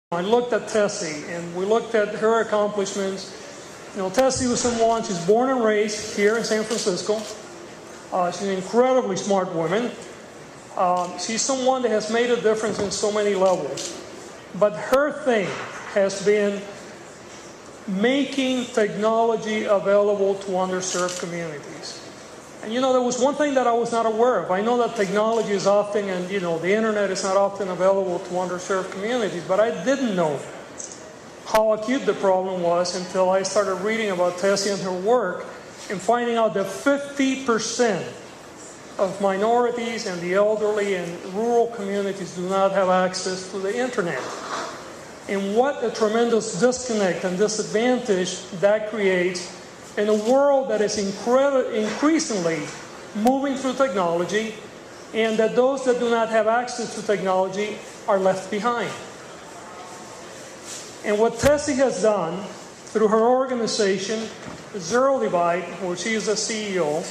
I looked at Tessie, and we looked at her accomplishments. You know, Tessie was someone, she's born and raised here in San Francisco. She's an incredibly smart woman. She's someone that has made a difference in so many levels. But her thing has been making technology available to underserved communities. And you know, there was one thing that I was not aware of. I know that technology is often, and you know, the internet is not often available to underserved communities, but I didn't know how acute the problem was until I started reading about Tessie and her work and finding out that 50% of minorities and the elderly and rural communities do not have access to the internet. And what a tremendous disconnect and disadvantage that creates in a world that is increasingly moving through technology, and that those that do not have access to technology are left behind. And what Tessie has done through her organization, ZeroDivide, where she is the CEO,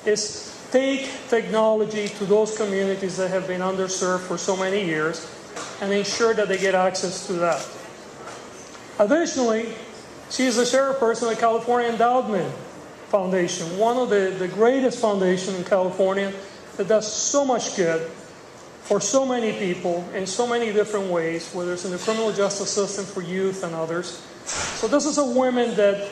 is take technology to those communities that have been underserved for so many years and ensure that they get access to that. Additionally, she is the chairperson of the California Endowment Foundation, one of the greatest foundations in California that does so much good for so many people in so many different ways, whether it's in the criminal justice system for youth and others. So this is a woman that,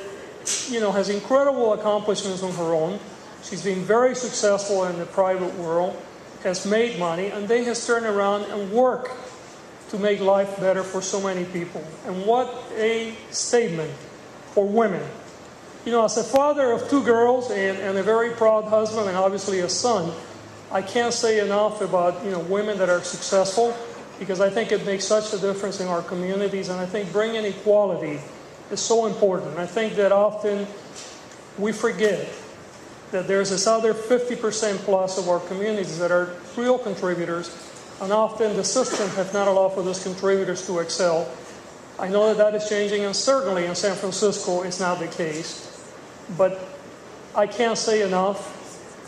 you know, has incredible accomplishments on her own. She's been very successful in the private world, has made money, and then has turned around and worked to make life better for so many people. And what a statement for women. You know, as a father of two girls and a very proud husband and obviously a son, I can't say enough about, you know, women that are successful, because I think it makes such a difference in our communities, and I think bringing equality is so important. I think that often we forget that there's this other 50% plus of our communities that are real contributors, and often the system has not allowed for those contributors to excel. I know that is changing, and certainly in San Francisco it's not the case. But I can't say enough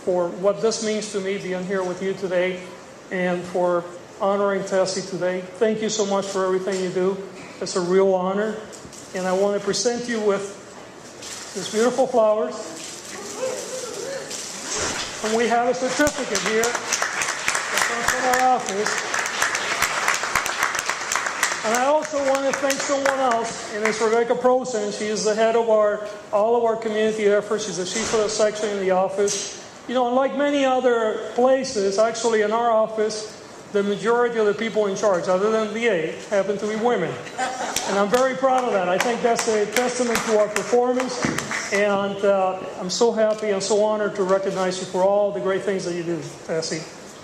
for what this means to me being here with you today and for honoring Tessie today. Thank you so much for everything you do. It's a real honor. And I want to present you with these beautiful flowers. And we have a certificate here that comes from our office. And I also want to thank someone else, and it's Rebecca Prosen. She is the head of all of our community efforts. She's the chief of the section in the office. You know, unlike many other places, actually in our office, the majority of the people in charge, other than VA, happen to be women. And I'm very proud of that. I think that's a testament to our performance. And I'm so happy and so honored to recognize you for all the great things that you do, Tessie.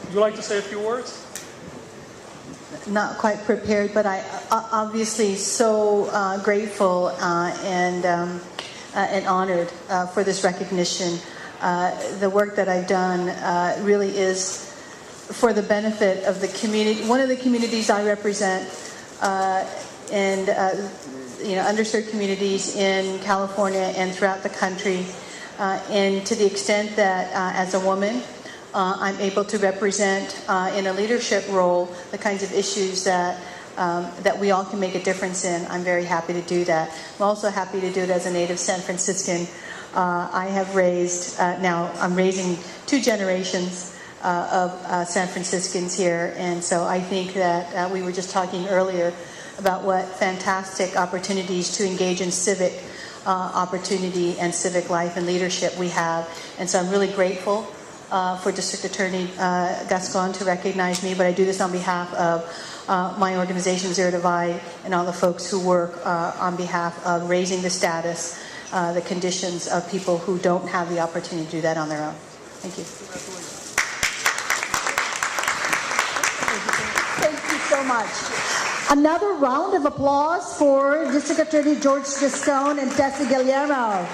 Would you like to say a few words? Not quite prepared, but I obviously so grateful and honored for this recognition. The work that I've done really is for the benefit of the community. One of the communities I represent, and you know, underserved communities in California and throughout the country, and to the extent that as a woman, I'm able to represent in a leadership role the kinds of issues that we all can make a difference in. I'm very happy to do that. I'm also happy to do it as a native San Franciscan. I have raised, now I'm raising 2 generations of San Franciscans here, and so I think that we were just talking earlier about what fantastic opportunities to engage in civic opportunity and civic life and leadership we have. And so I'm really grateful for District Attorney Gascón to recognize me, but I do this on behalf of my organization, ZeroDivide, and all the folks who work on behalf of raising the status, the conditions of people who don't have the opportunity to do that on their own. Thank you. Thank you so much. Another round of applause for District Attorney George Gascón and Tessie Guillermo.